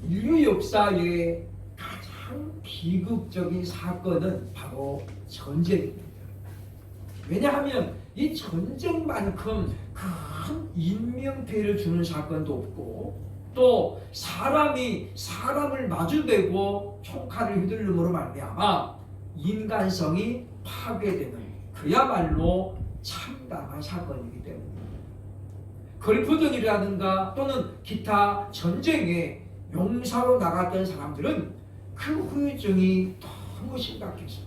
인류 역사의 가장 비극적인 사건은 바로 전쟁입니다. 왜냐하면 이 전쟁만큼 큰 인명피해를 주는 사건도 없고 또 사람이 사람을 마주대고 총칼을 휘둘름으로 말미암아 인간성이 파괴되는 그야말로 참담한 사건이기 때문입니다. 걸프전이라든가 또는 기타 전쟁에 용사로 나갔던 사람들은 그 후유증이 너무 심각했어요.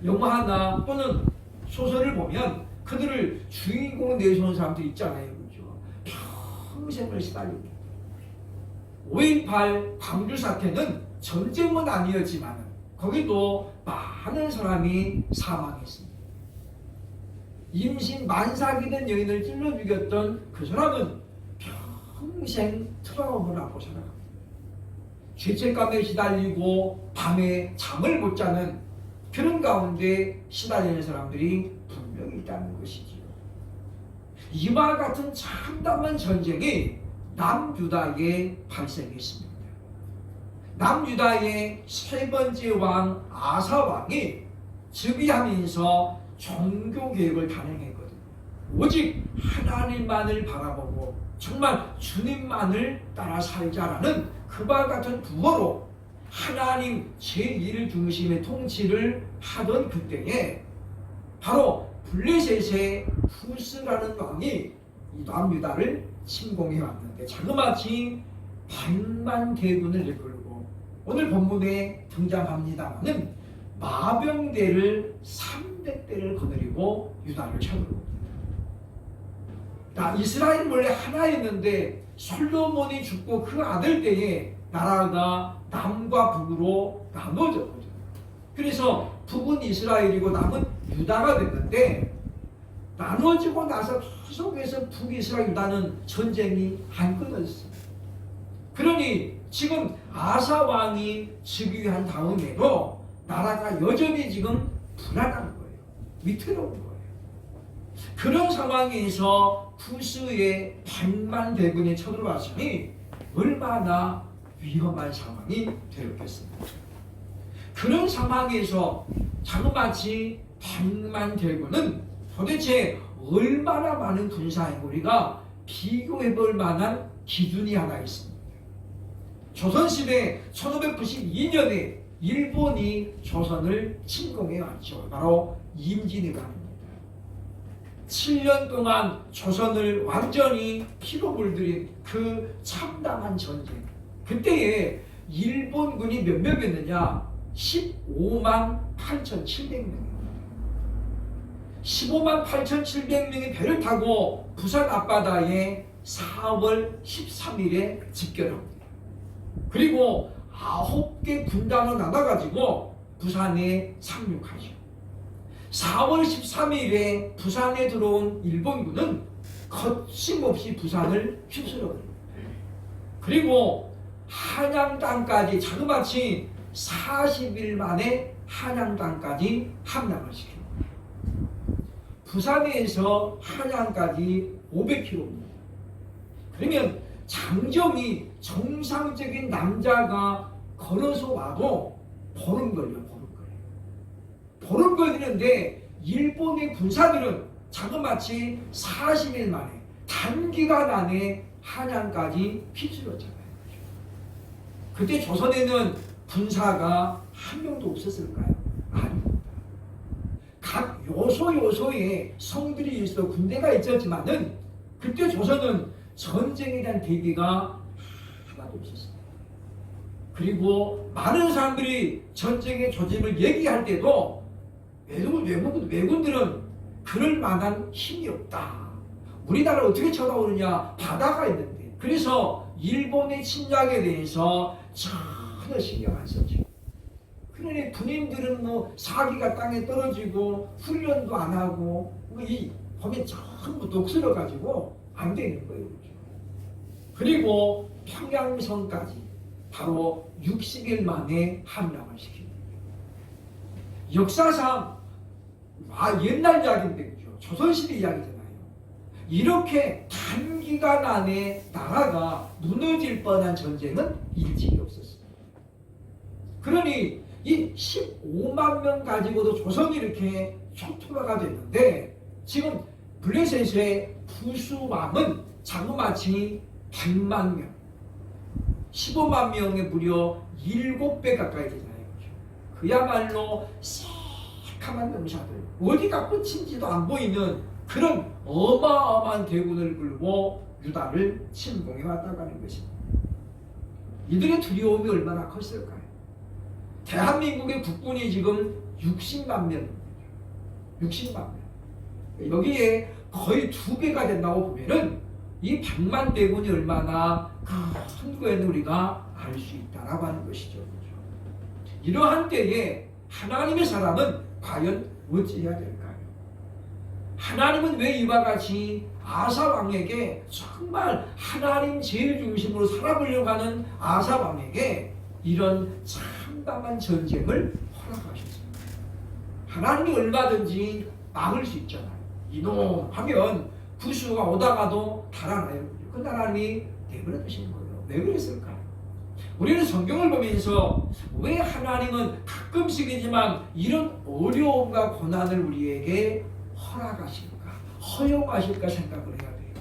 영화나 또는 소설을 보면 그들을 주인공으로 내세우는 사람들 있잖아요. 그렇죠? 평생을 시달립니다. 5.18 광주 사태는 전쟁은 아니었지만 거기도 많은 사람이 사망했습니다. 임신 만삭이 된 여인을 찔러 죽였던 그 사람은 평생 트라우마를 안고 살아갑니다. 죄책감에 시달리고 밤에 잠을 못 자는 그런 가운데 시달리는 사람들이 분명히 있다는 것이지요. 이와 같은 참담한 전쟁이 남유다에 발생했습니다. 남유다의 세 번째 왕 아사 왕이 즉위하면서 종교개혁을 단행했거든요. 오직 하나님만을 바라보고 정말 주님만을 따라 살자라는 그와 같은 부호로 하나님 제1 중심의 통치를 하던 그때에 바로 블레셋의 후스라는 왕이 이 남유다를 침공해 왔는데 자그마치 100만 대군을 이끌고 오늘 본문에 등장합니다마는 마병대를 300대를 거느리고 유다를 쳐들어옵니다. 이스라엘 원래 하나였는데 솔로몬이 죽고 그 아들 때에 나라가 남과 북으로 나눠졌거든요. 그래서 북은 이스라엘이고 남은 유다가 됐는데 나눠지고 나서 계속해서 북이스라엘 유다는 전쟁이 안 끊어졌습니다. 그러니 지금 아사 왕이 즉위한 다음에도 나라가 여전히 지금 불안한 거예요. 위태로운 거예요. 그런 상황에서 후스의 100만 대군이 쳐들어왔으니 얼마나 위험한 상황이 되었겠습니까? 그런 상황에서 자그마치 100만 대군은 도대체 얼마나 많은 군사행위가 비교해볼 만한 기준이 하나 있습니다. 조선시대 1592년에 일본이 조선을 침공해 왔죠. 바로 임진왜란입니다. 7년 동안 조선을 완전히 피로 물들인 그 참담한 전쟁. 그때에 일본군이 몇 명이었느냐? 15만 8,700명입니다. 15만 8,700명이 배를 타고 부산 앞바다에 4월 13일에 집결합니다. 그리고 9개 군단으로 나눠가지고 부산에 상륙하죠. 4월 13일에 부산에 들어온 일본군은 거침없이 부산을 휩쓸어버립니다. 그리고 한양 땅까지 자그마치 40일 만에 한양 땅까지 함락을 시킵니다. 부산에서 한양까지 500km입니다. 그러면 장정이 정상적인 남자가 걸어서 와도 보름 걸려요. 보름 걸리는데 일본의 군사들은 자그마치 40일 만에 단기간 안에 한양까지 휩쓸었잖아요. 그때 조선에는 군사가 한 명도 없었을까요? 아닙니다. 각 요소에 성들이 있어 군대가 있었지만은 그때 조선은 전쟁에 대한 대비가 하나도 없었습니다. 그리고 많은 사람들이 전쟁의 조짐을 얘기할 때도 외군들은 그럴 만한 힘이 없다. 우리나라를 어떻게 쳐다오느냐? 바다가 있는데. 그래서 일본의 침략에 대해서 전혀 신경 안 썼죠. 그러니 군인들은 사기가 땅에 떨어지고 훈련도 안 하고 이 보면 전부 녹슬어가지고 안 되는 거예요. 그리고 평양성까지 바로 60일 만에 함락을 시킵니다. 역사상 옛날 이야기인데 그죠? 조선시대 이야기잖아요. 이렇게 단기간 안에 나라가 무너질 뻔한 전쟁은 일찍이 없었습니다. 그러니 이 15만 명 가지고도 조선이 이렇게 촉투가 됐는데 지금 블레셋의 부수왕은 자그마치 100만 명, 15만 명에 무려 7배 가까이 되잖아요. 그야말로 새카만 명사들, 어디가 끝인지도 안 보이는 그런 어마어마한 대군을 끌고 유다를 침공해 왔다고 하는 것입니다. 이들의 두려움이 얼마나 컸을까요? 대한민국의 국군이 지금 60만 명입니다. 60만 명. 여기에 거의 2배가 된다고 보면은 이 100만 대군이 얼마나 큰 거에는 우리가 알 수 있다라고 하는 것이죠. 이러한 때에 하나님의 사람은 과연 어찌해야 될까요? 하나님은 왜 이와 같이 아사 왕에게 정말 하나님 제일 중심으로 살아보려고 하는 아사 왕에게 이런 참담한 전쟁을 허락하셨습니다. 하나님이 얼마든지 막을 수 있잖아요. 이놈 하면 구수가 오다가도 달아나요. 그 하나님이 내버려 두신 거예요. 왜 그랬을까요? 우리는 성경을 보면서 왜 하나님은 가끔씩이지만 이런 어려움과 고난을 우리에게 허락하실까, 허용하실까 생각을 해야 돼요.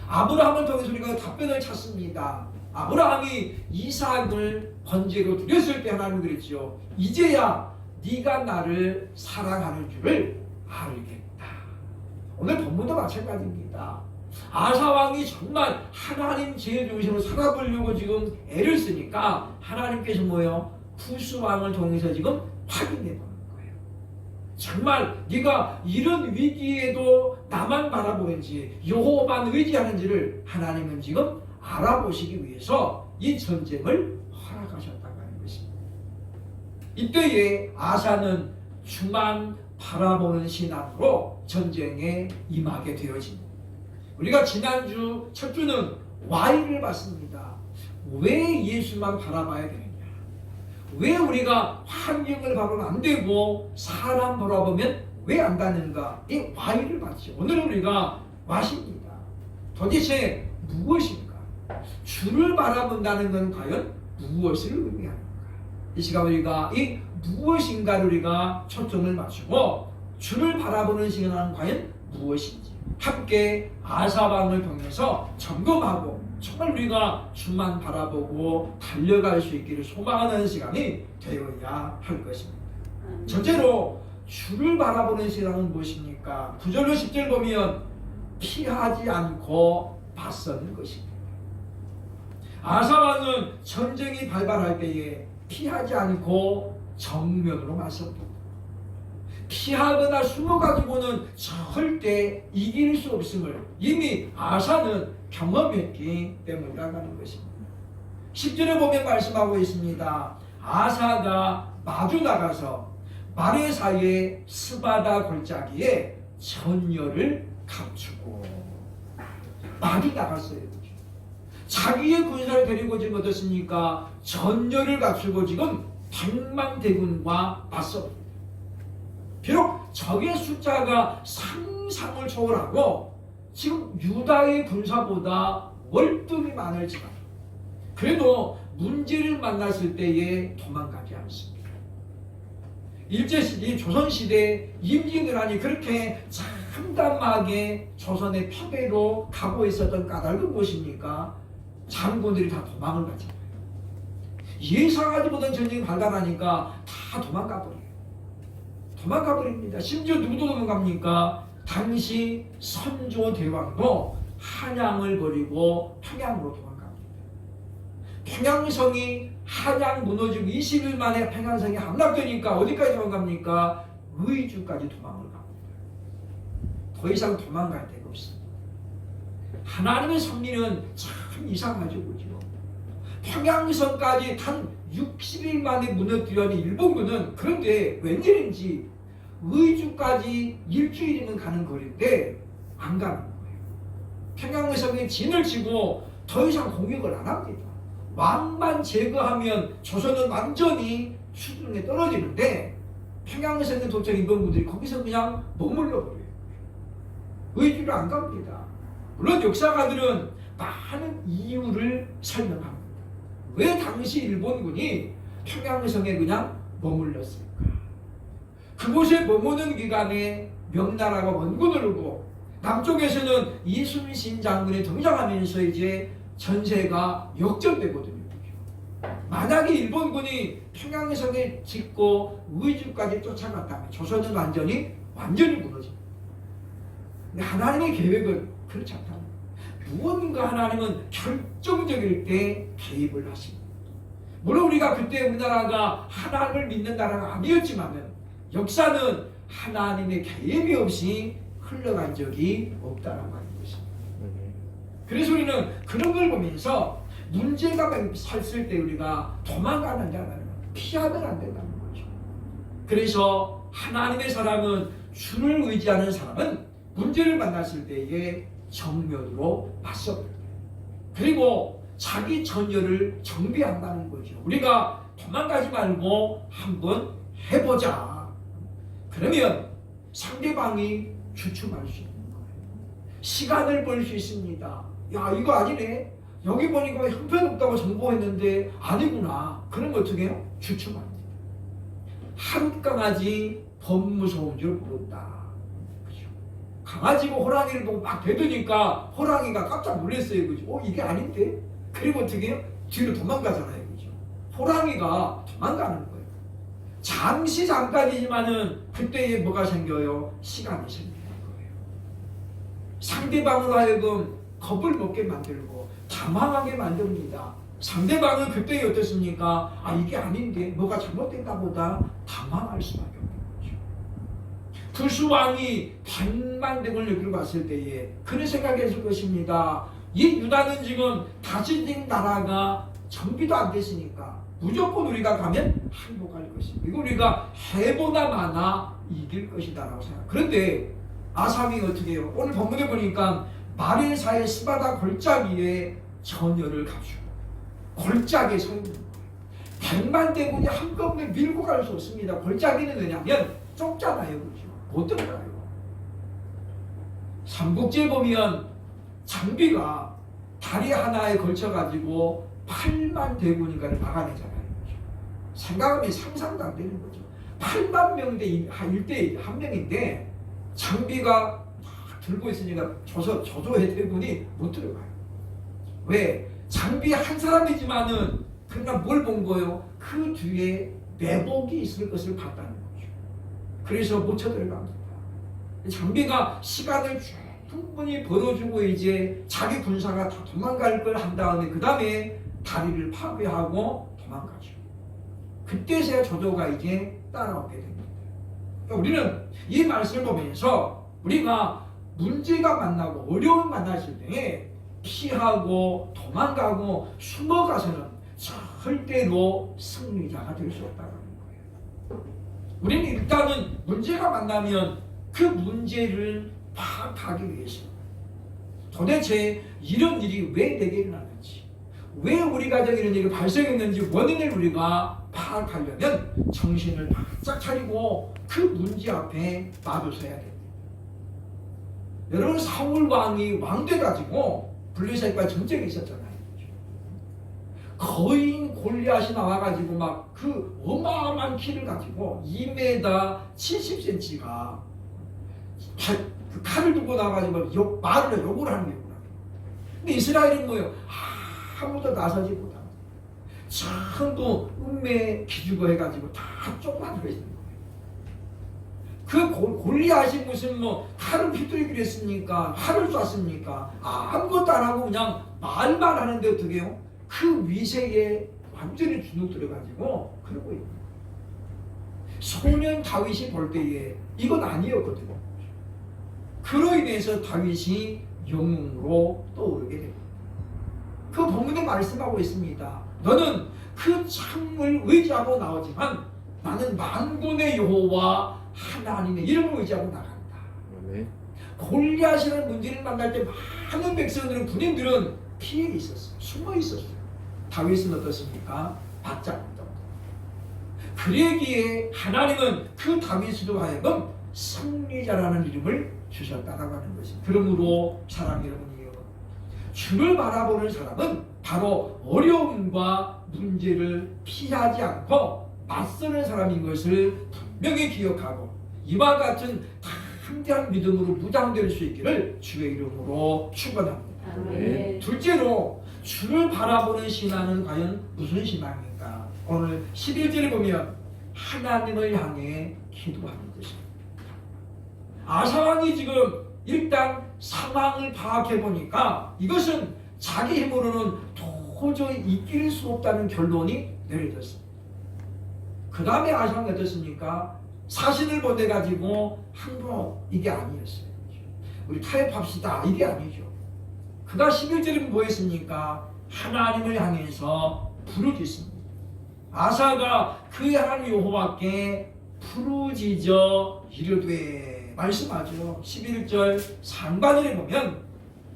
아브라함을 통해서 우리가 답변을 찾습니다. 아브라함이 이삭을 번제로 드렸을 때 하나님은 그랬죠. 이제야 네가 나를 사랑하는 줄을 알겠다. 오늘 본문도 마찬가지입니다. 아사왕이 정말 하나님 제일 중심으로 살아보려고 지금 애를 쓰니까 하나님께서 뭐예요? 구스왕을 통해서 지금 확인해 보는 거예요. 정말 네가 이런 위기에도 나만 바라보는지 여호와만 의지하는지를 하나님은 지금 알아보시기 위해서 이 전쟁을 허락하셨다고 하는 것입니다. 이때에 아사는 주만 바라보는 신앙으로 전쟁에 임하게 되어집니다. 우리가 지난주 첫 주는 Y를 봤습니다. 왜 예수만 바라봐야 되느냐? 왜 우리가 환경을 바라보면 안 되고 사람 바라보면 왜 안 되는가? 이 Y를 봤죠. 오늘은 우리가 W입니다. 도대체 무엇인가? 주를 바라본다는 건 과연 무엇을 의미하는가? 이 시간 우리가 이 무엇인가를 우리가 초점을 맞추고 주를 바라보는 시간은 과연 무엇인지 함께 아사왕을 통해서 점검하고 정말 우리가 주만 바라보고 달려갈 수 있기를 소망하는 시간이 되어야 할 것입니다. 첫째로 주를 바라보는 시간은 무엇입니까? 9절로 10절 보면 피하지 않고 맞서는 것입니다. 아사왕은 전쟁이 발발할 때에 피하지 않고 정면으로 맞섭니다. 피하거나 숨어가지고는 절대 이길 수 없음을 이미 아사는 경험했기 때문이라고 하는 것입니다. 10절에 보면 말씀하고 있습니다. 아사가 마주 나가서 마레사의 스바다 골짜기에 전열을 갖추고 마주 나갔어요. 자기의 군사를 데리고 지금 어떻습니까? 전열을 갖추고 지금 100만 대군과 맞섭니다. 비록 적의 숫자가 상상을 초월하고 지금 유다의 군사보다 월등히 많을지라도 그래도 문제를 만났을 때에 도망가지 않습니다. 일제시대 조선시대 임진왜란이 그렇게 참담하게 조선의 패배로 가고 있었던 까닭은 무엇입니까? 장군들이 다 도망을 가잖아요. 예상하지 못한 전쟁이 발발하니까 다 도망가버려요. 도망가버립니다. 심지어 누구도 도망갑니까? 당시 선조 대왕도 한양을 버리고 평양으로 도망갑니다. 평양성이 한양 무너지고 20일 만에 평양성이 함락되니까 어디까지 도망갑니까? 의주까지 도망을 갑니다. 더 이상 도망갈 데가 없습니다. 하나님의 섭리는 참 이상하죠, 그죠? 평양성까지 단 60일 만에 무너뜨린 일본군은 그런데 웬일인지 의주까지 일주일이면 가는 거리인데 안 가는 거예요. 평양성에 진을 치고 더 이상 공격을 안 합니다. 왕만 제거하면 조선은 완전히 수중에 떨어지는데 평양성에 도착한 일본군들이 거기서 그냥 머물러 버려요. 의주를 안 갑니다. 물론 역사가들은 많은 이유를 설명합니다. 왜 당시 일본군이 평양성에 그냥 머물렀을까? 그곳에 머무는 기간에 명나라가 원군을 오고 남쪽에서는 이순신 장군이 등장하면서 이제 전세가 역전되거든요. 만약에 일본군이 평양성에 짓고 의주까지 쫓아갔다면 조선은 완전히 무너집니다. 근데 하나님의 계획은 그렇지 않다. 무언가 하나님은 결정적일 때 개입을 하십니다. 물론 우리가 그때 우리나라가 하나님을 믿는 나라가 아니었지만 역사는 하나님의 개입이 없이 흘러간 적이 없다라고 하는 것입니다. 그래서 우리는 그런 걸 보면서 문제가 섰을 때 우리가 도망가는 게 아니라 피하면 안 된다는 거죠. 그래서 하나님의 사람은 주를 의지하는 사람은 문제를 만났을 때에 정면으로 맞서버립니다. 그리고 자기 전열을 정비한다는 거죠. 우리가 도망가지 말고 한번 해보자. 그러면 상대방이 주춤할 수 있는 거예요. 시간을 벌 수 있습니다. 야, 이거 아니네. 여기 보니까 형편없다고 정보했는데 아니구나. 그런 거 어떻게 해요? 주춤합니다. 한강아지 범무서운 줄 모른다. 그죠? 강아지가 호랑이를 보고 막 대드니까 호랑이가 깜짝 놀랐어요. 그죠? 이게 아닌데? 그리고 어떻게 해요? 뒤로 도망가잖아요. 그죠? 호랑이가 도망가는 거예요. 잠깐이지만은 그때에 뭐가 생겨요? 시간이 생기는 거예요. 상대방으로 하여금 겁을 먹게 만들고 당황하게 만듭니다. 상대방은 그때 어떻습니까? 이게 아닌데 뭐가 잘못된가 보다 당황할 수밖에 없는 거죠. 구스왕이 100만 대군을 여기로 갔을 때에 그런 생각했을 것입니다. 이 유다는 지금 다스린 나라가 정비도 안 됐으니까 무조건 우리가 가면 항복할 것이고 이거 우리가 해보다 많아 이길 것이다 라고 생각. 그런데 아삽이 어떻게 해요? 오늘 본문에 보니까 마레사의 스바다 골짜기에 전열을 갖추고 골짜기에 서 있는 거예요. 100만 대군이 한꺼번에 밀고 갈 수 없습니다. 골짜기는 왜냐면 좁잖아요. 그렇죠? 못 들어가요. 삼국지에 보면 장비가 다리 하나에 걸쳐가지고 8만 대군인가를 막아내잖아요. 생각하면 상상도 안 되는 거죠. 8만 명대 1대 1명인데 장비가 들고 있으니까 저조의 대군이 못 들어가요. 왜? 장비 한 사람이지만은 그러니까 뭘 본 거예요? 그 뒤에 매복이 있을 것을 봤다는 거죠. 그래서 못 쳐들어갑니다. 장비가 시간을 충분히 벌어주고 이제 자기 군사가 다 도망갈 걸 한 다음에 그 다음에 다리를 파괴하고 도망가죠. 그때서야 저조가 이제 따라오게 됩니다. 그러니까 우리는 이 말씀을 보면서 우리가 문제가 만나고 어려움을 만났을 때 피하고 도망가고 숨어가서는 절대로 승리자가 될 수 없다는 거예요. 우리는 일단은 문제가 만나면 그 문제를 파악하기 위해서 도대체 이런 일이 왜 내게 일어났는지 왜 우리 가정에 이런 일이 발생했는지 원인을 우리가 파악하려면 정신을 바짝 차리고 그 문제 앞에 마주서야 됩니다. 여러분 사울 왕이 왕 돼가지고 블레셋과 전쟁이 있었잖아요. 거인 골리앗이 나와가지고 막 그 어마어마한 키를 가지고 2m 70cm가 그 칼을 들고 나와가지고 말을 욕을 하는 거예요. 근데 이스라엘은 뭐예요? 아무도 나서지 못하고 전부 운명에 기죽어 해가지고 다 쫓아들어 있는 거예요. 그 골리앗이 무슨 칼을 휘두르기로 했습니까? 활을 쐈습니까? 아무것도 안 하고 그냥 말만 하는데 어떻게 해요? 그 위세에 완전히 주눅 들어가지고 그러고 있는 거예요. 소년 다윗이 볼 때에 이건 아니었거든요. 그로 인해서 다윗이 영웅으로 떠오르게 됩니다. 그 본문에 말씀하고 있습니다. 너는 그 창을 의지하고 나오지만 나는 만군의 여호와 하나님의 이름을 의지하고 나간다. 네. 골리앗이라는 문제를 만날 때 많은 백성들은 군인들은 피해 있었어요. 숨어 있었어요. 다윗은 어떻습니까? 바짝 붙었다. 그러기에 하나님은 그 다윗으로 하여금 승리자라는 이름을 주셨다라고 하는 것입니다. 그러므로 사랑 여러분이요, 주를 바라보는 사람은 바로 어려움과 문제를 피하지 않고 맞서는 사람인 것을 분명히 기억하고 이와 같은 담대한 믿음으로 무장될 수 있기를 주의 이름으로 축원합니다. 네. 둘째로 주를 바라보는 신앙은 과연 무슨 신앙인가? 오늘 11절에 보면 하나님을 향해 기도하는 것입니다. 아사왕이 지금 일단 상황을 파악해 보니까 이것은 자기 힘으로는 도저히 이길 수 없다는 결론이 내려졌습니다. 그 다음에 아사왕이 어떻습니까? 사신을 보내가지고 항복 이게 아니었어요. 우리 타협합시다 이게 아니죠. 그가 11절에 뭐 했습니까? 하나님을 향해서 부르짖습니다. 아사가 그의 하나님 여호와께 부르짖어 이르되 말씀하죠. 11절 상반절에 보면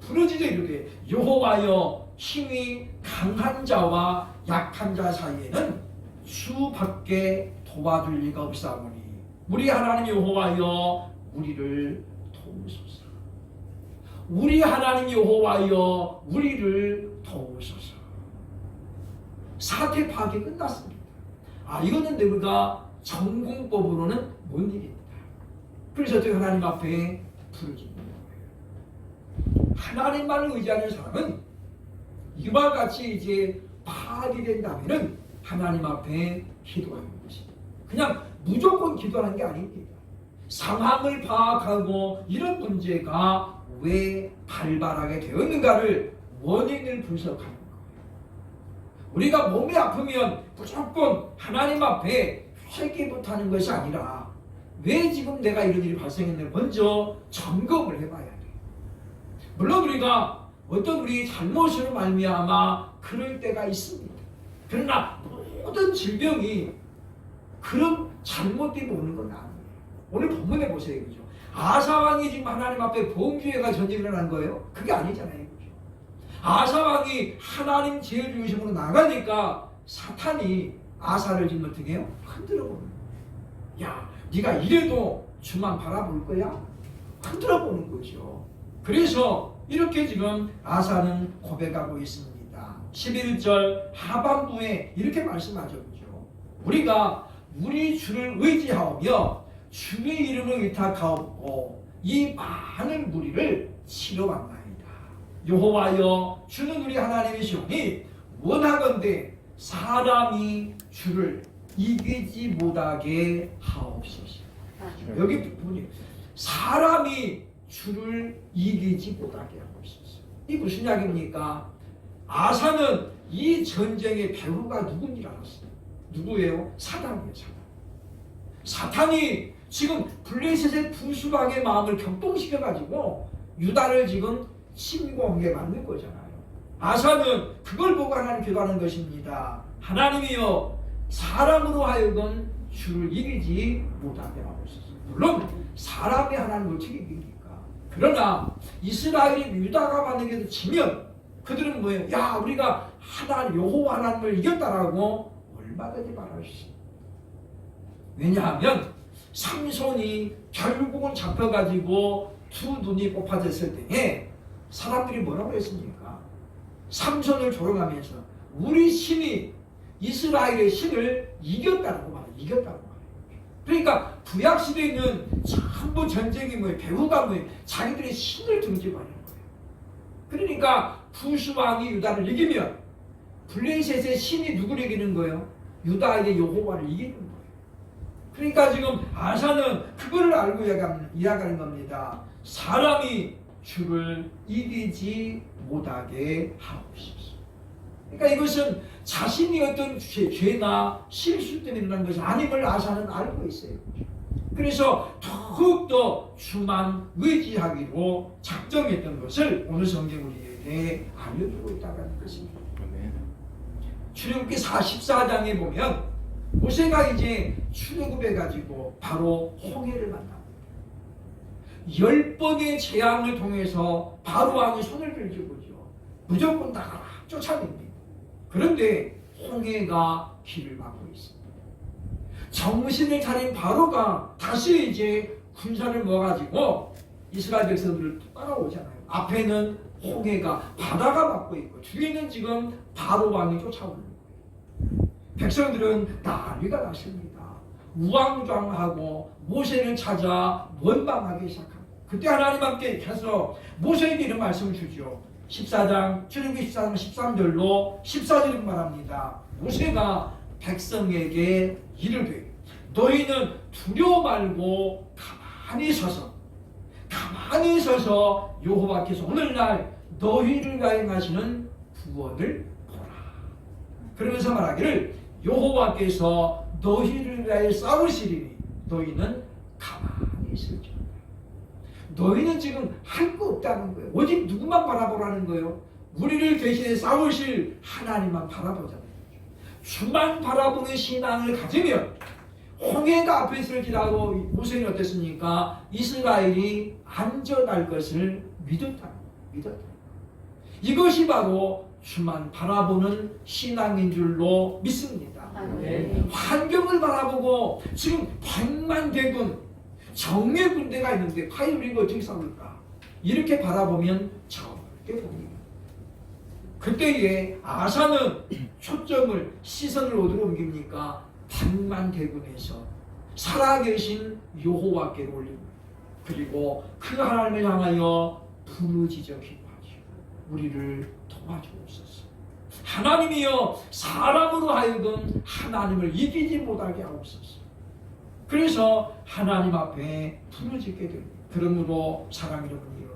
부르짖어 이르되 여호와여 힘이 강한 자와 약한 자 사이에는 주밖에 도와줄 리가 없사오니 우리 하나님 여호와여 우리를 도우소서. 우리 하나님 여호와여 우리를 도우소서. 사태 파악이 끝났습니다. 이거는 우리가 전공법으로는 못 이깁니다. 그래서 어떻게 하나님 앞에 부르짖는 거예요. 하나님만을 의지하는 사람은 이와 같이 이제 파악이 된다면은 하나님 앞에 기도하는 것입니다. 그냥 무조건 기도하는 게 아닙니다. 상황을 파악하고 이런 문제가 왜 발발하게 되었는가를 원인을 분석하는 거예요. 우리가 몸이 아프면 무조건 하나님 앞에 회개부터 하는 것이 아니라 왜 지금 내가 이런 일이 발생했는지 먼저 점검을 해봐야 돼요. 물론 우리가 어떤 우리 잘못으로 말미암아 그럴 때가 있습니다. 그러나 모든 질병이 그런 잘못 때문에 오는 건 아니에요. 오늘 본문에 보세요. 그죠? 아사왕이 지금 하나님 앞에 범죄가 전쟁이 일어난 거예요? 그게 아니잖아요. 그죠? 아사왕이 하나님 제일 중심으로 나가니까 사탄이 아사를 지금 어떻게 해요? 흔들어 보는 거예요. 야, 네가 이래도 주만 바라볼 거야? 흔들어 보는 거죠. 그래서 이렇게 지금 아사는 고백하고 있습니다. 11절 하반부에 이렇게 말씀하죠. 그죠? 우리가 우리 주를 의지하오며 주의 이름을 의탁하옵고 이 많은 무리를 치러왔나이다. 여호와여 주는 우리 하나님이시오니 원하건대 사람이 주를 이기지 못하게 하옵소서. 여기 부분이 사람이 주를 이기지 못하게 하옵소서. 이 무슨 이야기입니까? 아사는 이 전쟁의 배후가 누군지 알았어요. 누구예요? 사단이에요. 사탄이 지금 블레셋의 부수방의 마음을 격동시켜가지고 유다를 지금 침공하게 만든 거잖아요. 아사는 그걸 보고 하나님 기도하는 것입니다. 하나님이여 사람으로 하여금 주를 이기지 못하게 하옵소서. 물론 사람이 하나님을 어떻게 이깁니까? 그러나 이스라엘이 유다가 만약에 지면 그들은 뭐예요? 야, 우리가 하나님 여호와 하나님을 이겼다라고 얼마든지 말할 수 있습니다. 왜냐하면 삼손이 결국은 잡혀가지고 두 눈이 뽑아졌을 때에 사람들이 뭐라고 했습니까? 삼손을 조롱하면서 우리 신이 이스라엘의 신을 이겼다고 말해요. 이겼다고 말해요. 그러니까 구약시대에는 전부 전쟁이 뭐예요? 배후가 뭐예요? 자기들의 신을 등지고 하는 거예요. 그러니까 부수왕이 유다를 이기면 블레셋의 신이 누구를 이기는 거예요? 유다의 여호와를 이기는 거예요. 그러니까 지금 아사는 그거를 알고 이야기하는 겁니다. 사람이 주를 이기지 못하게 하옵소서. 그러니까 이것은 자신이 어떤 죄나 실수 때문에 일어난 것이 아님을 아사는 알고 있어요. 그래서 더욱더 주만 의지하기로 작정했던 것을 오늘 성경 우리에게 알려주고 있다는 것입니다. 출애굽기 44장에 보면 모세가 이제 출애굽해가지고 바로 홍해를 만납니다. 10번의 재앙을 통해서 바로 왕이 손을 들고죠. 무조건 나가라 쫓아냅니다. 그런데 홍해가 길을 막고 있습니다. 정신을 차린 바로가 다시 이제 군사를 모아가지고 이스라엘 백성들을 따라오잖아요. 앞에는 홍해가 바다가 막고 있고 뒤에는 지금 바로 왕이 쫓아오는 거예요. 백성들은 난리가 났습니다. 우왕좌왕하고 모세를 찾아 원망하기 시작합니다. 그때 하나님 함께해서 모세에게 이런 말씀을 주죠. 14장 출애굽기 14장 13절로 14절을 말합니다. 모세가 백성에게 이르되 너희는 두려워 말고 가만히 서서 여호와께서 오늘날 너희를 위하여 하시는 구원을 보라. 그러면서 말하기를 여호와께서 너희를 위하여 싸우시리니 너희는 가만히 있을지어다. 너희는 지금 할 거 없다는 거예요. 오직 누구만 바라보라는 거예요. 우리를 대신해 싸우실 하나님만 바라보자는 거죠. 주만 바라보는 신앙을 가지면 홍해가 앞에 있을지라도 모세는 어땠습니까? 이스라엘이 안전할 것을 믿었다. 이것이 바로 주만 바라보는 신앙인 줄로 믿습니다. 네. 환경을 바라보고 지금 100만 대군 정예 군대가 있는데 과연 우리가 어떻게 싸울까? 이렇게 바라보면 절대 됩니다. 그때에 아사는 초점을 시선을 어디로 옮깁니까? 100만 대군에서 살아계신 여호와께로 올립니다. 그리고 그 하나님을 향하여 부르짖어 기도하죠. 우리를 도와주옵소서. 하나님이여 사람으로 하여금 하나님을 이기지 못하게 하옵소서. 그래서 하나님 앞에 부르짖게 됩니다. 그러므로 사랑하는 여러분이요,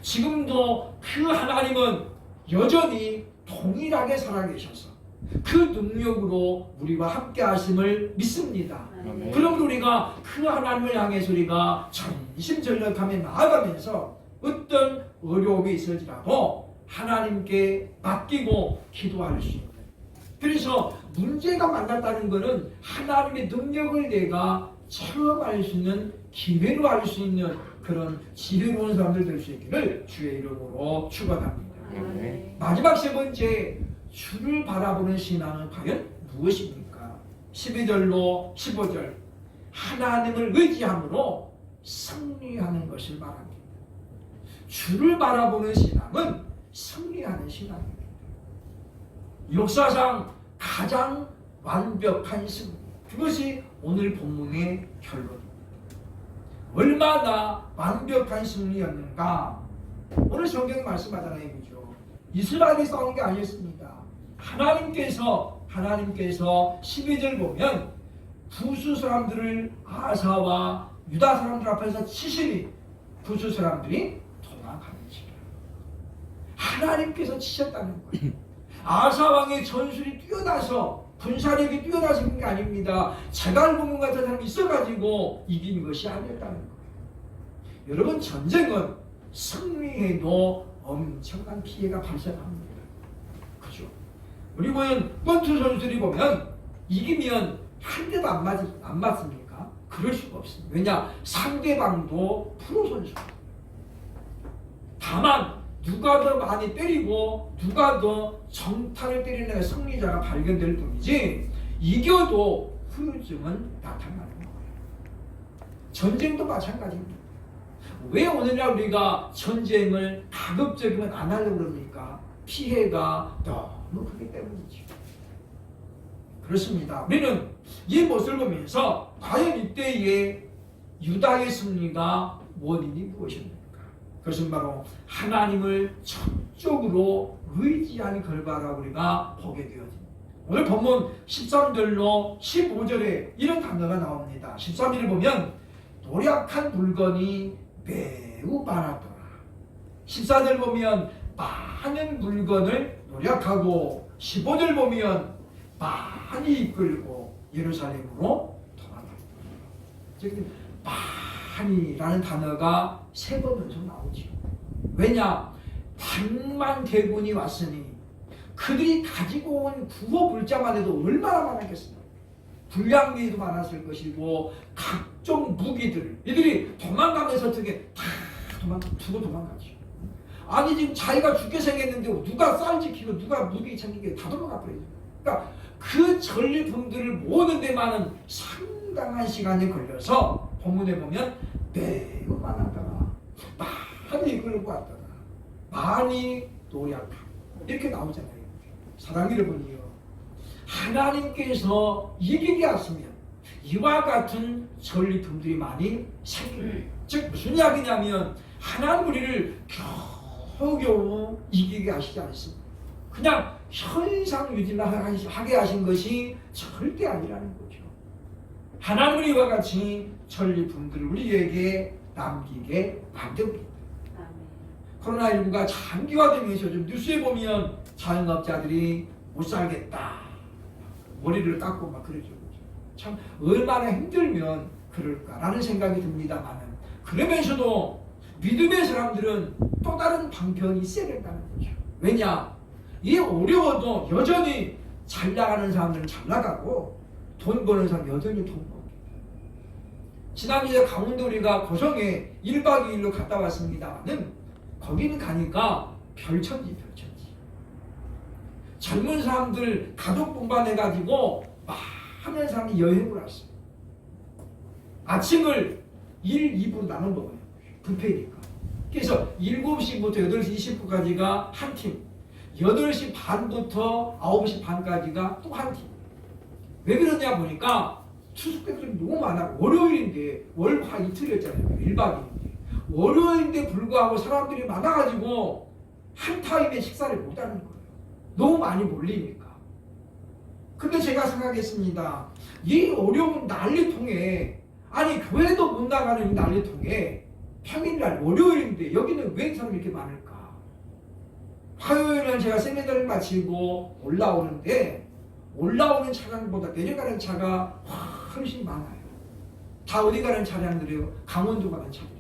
지금도 그 하나님은 여전히 동일하게 살아계셔서 그 능력으로 우리와 함께 하심을 믿습니다. 네. 그러므로 우리가 그 하나님을 향해서 우리가 전심전력하며 나아가면서 어떤 어려움이 있을지라도 하나님께 맡기고 기도할 수 있는, 그래서 문제가 만났다는 것은 하나님의 능력을 내가 체험할 수 있는 기회로 할 수 있는 그런 지혜로운 사람들 될 수 있기를 주의 이름으로 축원합니다. 네. 마지막 세 번째, 주를 바라보는 신앙은 과연 무엇입니까? 12절로 15절, 하나님을 의지함으로 승리하는 것을 말합니다. 주를 바라보는 신앙은 승리하는 신앙입니다. 역사상 가장 완벽한 승리, 그것이 오늘 본문의 결론입니다. 얼마나 완벽한 승리였는가? 오늘 성경이 말씀하잖아요, 그죠? 이스라엘이 싸운 게 아니었습니다. 하나님께서 12절 보면 구스 사람들을 아사와 유다 사람들 앞에서 치시니 구스 사람들이 도망가는 시간. 하나님께서 치셨다는 거예요. 아사 왕의 전술이 뛰어나서, 군사력이 뛰어나서 그런 게 아닙니다. 제갈공문 같은 사람이 있어가지고 이긴 것이 아니었다는 거예요. 여러분, 전쟁은 승리해도 엄청난 피해가 발생합니다. 그죠? 우리 보면 권투 선수들이 보면 이기면 한 대도 안 맞습니까? 그럴 수가 없습니다. 왜냐? 상대방도 프로 선수입니다. 다만 누가 더 많이 때리고 누가 더 정타를 때리는 승리자가 발견될 뿐이지, 이겨도 후유증은 나타나는 거예요. 전쟁도 마찬가지입니다. 왜 오늘날 우리가 전쟁을 가급적이면 안 하려고 그럽니까? 피해가 너무 크기 때문이죠. 그렇습니다. 우리는 이 모습을 보면서 과연 이때의 유다의 승리가 원인이 무엇입니까? 그것은 바로 하나님을 전적으로 의지한 결과라고 우리가 보게 되어집니다. 오늘 본문 13절로 15절에 이런 단어가 나옵니다. 13절을 보면 노력한 물건이 매우 많았더라. 14절 보면 많은 물건을 노력하고, 15절 보면 많이 이끌고 예루살렘으로 돌아갔더라. 많이라는 단어가 세 번 연속 나오죠. 왜냐? 100만 대군이 왔으니 그들이 가지고 온 구호 불자만 해도 얼마나 많았겠습니까? 불량미도 많았을 것이고 각종 무기들, 이들이 도망가면서 어떻게 다 두고 도망가죠. 아니 지금 자기가 죽게 생겼는데 누가 쌀 지키고 누가 무기 챙기게 다 도망가 버리죠. 그러니까 그 전리품들을 모으는 데만은 상당한 시간이 걸려서 본문에 보면 매우 많았더라. 많이 끌고 왔더라. 많이 노력하고 이렇게 나오잖아요. 사랑 여러분이요, 하나님께서 이기게 하시면 이와 같은 전리품들이 많이 생겨요. 즉 무슨 이야기냐면 하나님 우리를 겨우겨우 이기게 하시지 않습니다. 그냥 현상 유지만 하게 하신 것이 절대 아니라는 거죠. 하나님 우리와 같이 전리품들을 우리에게 남기게 만듭니다. 코로나19가 장기화되면서 좀 뉴스에 보면 자영업자들이 못 살겠다, 머리를 깎고 막 그러죠. 참 얼마나 힘들면 그럴까라는 생각이 듭니다만, 그러면서도 믿음의 사람들은 또 다른 방편이 있어야 된다는 거죠. 왜냐? 이 어려워도 여전히 잘 나가는 사람들은 잘 나가고 돈 버는 사람 여전히 돈 버고. 지난주에 강원도 우리가 고성에 1박 2일로 갔다 왔습니다만은 거기는 가니까 별천지. 젊은 사람들 가족 동반해가지고 많은 사람이 여행을 왔어요. 아침을 1, 2부로 나눠 먹어요. 뷔페니까. 그래서 7시부터 8시 20분까지가 한 팀, 8시 반부터 9시 반까지가 또 한 팀. 왜 그러냐 보니까 투숙객들이 너무 많아. 월요일인데, 월화 이틀이었잖아요. 1박 2일인데. 월요일인데 불구하고 사람들이 많아가지고 한 타임에 식사를 못하는 거예요. 너무 많이 몰리니까. 근데 제가 생각했습니다. 이 어려운 난리통에, 아니 교회도 못 나가는 이 난리통에 평일날 월요일인데 여기는 왜 사람이 이렇게 많을까? 화요일은 제가 세미나를 마치고 올라오는 차량보다 내려가는 차가 훨씬 많아요. 다 어디 가는 차량들이에요? 강원도 가는 차량이에요.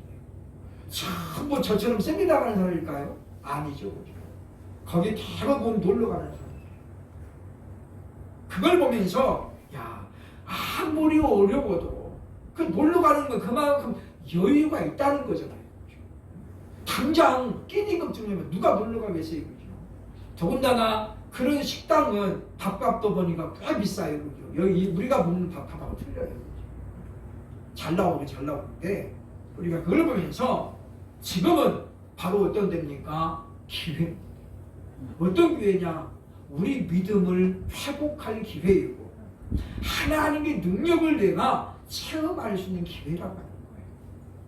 참 뭐 저처럼 세미나 가는 사람일까요? 아니죠. 거기 대부분 놀러 가는 사람들. 그걸 보면서 야, 아무리 어려워도 그 놀러 가는 건 그만큼 여유가 있다는 거잖아요. 당장 끼니 걱정하면 누가 놀러 가겠어요, 그죠? 더군다나 그런 식당은 밥값도 보니까 꽤 비싸요, 그죠? 여기 우리가 먹는 밥하고 틀려요, 그죠? 잘 나오는데 우리가 그걸 보면서 지금은 바로 어떤 데입니까? 기회. 어떤 기회냐? 우리 믿음을 회복할 기회이고 하나님의 능력을 내가 체험할 수 있는 기회라고 하는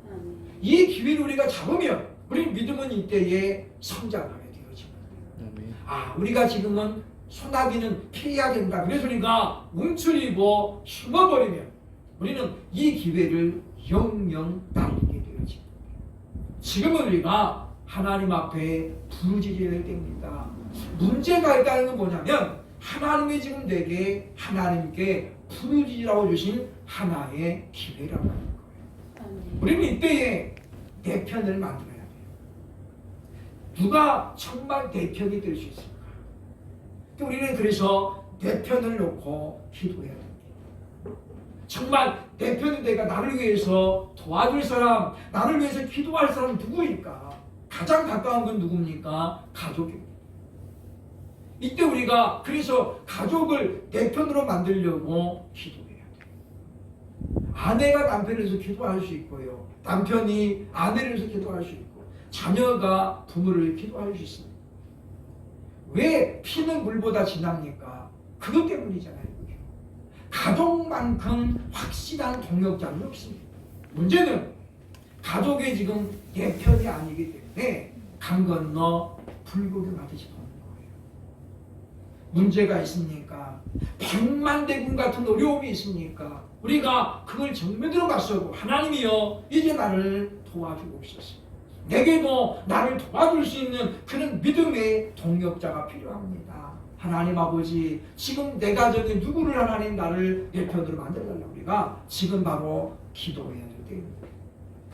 거예요. 이 기회를 우리가 잡으면 우리 믿음은 이때에 성장하게 되어집니다. 우리가 지금은 소나기는 피해야 된다. 그래서 우리가 움츠리고 숨어버리면 우리는 이 기회를 영영 날리게 되어집니다. 지금은 우리가 하나님 앞에 부르짖어야 됩니다. 문제가 있다는 건 뭐냐면 하나님이 지금 내게 하나님께 부르짖으라고 주신 하나의 기회라고 하는 거예요. 우리는 이때에 내 편을 만들어야 돼요. 누가 정말 내 편이 될 수 있을까? 우리는 그래서 내 편을 놓고 기도해야 됩니다. 정말 내 편이 내가 나를 위해서 도와줄 사람, 나를 위해서 기도할 사람 누구일까? 가장 가까운 건 누굽니까? 가족입니다. 이때 우리가 그래서 가족을 내 편으로 만들려고 기도해야 돼요. 아내가 남편을 위해서 기도할 수 있고요. 남편이 아내를 위해서 기도할 수 있고 자녀가 부모를 위해 기도할 수 있습니다. 왜 피는 물보다 진합니까? 그것 때문이잖아요. 그죠? 가족만큼 확실한 동역자는 없습니다. 문제는 가족이 지금 내 편이 아니기 때문에 강 건너 불구경하듯이 보는 거예요. 문제가 있습니까? 백만대군 같은 어려움이 있습니까? 우리가 그걸 정면으로 맞서고 하나님이여 이제 나를 도와주고 있었어요. 내게도 나를 도와줄 수 있는 그런 믿음의 동역자가 필요합니다. 하나님 아버지, 지금 내 가정에 누구를 하나님 나를 내 편으로 만들어달라고 우리가 지금 바로 기도해야 됩니다.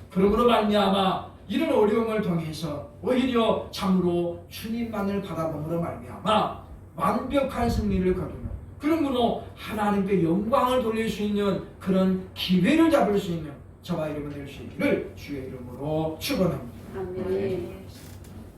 그러므로 말미암아 이런 어려움을 통해서 오히려 참으로 주님만을 바라봄으로 말미암아 완벽한 승리를 거두며 그러므로 하나님께 영광을 돌릴 수 있는 그런 기회를 잡을 수 있는 저와 여러분 될 수 있기를 주의 이름으로 축원합니다. 아멘.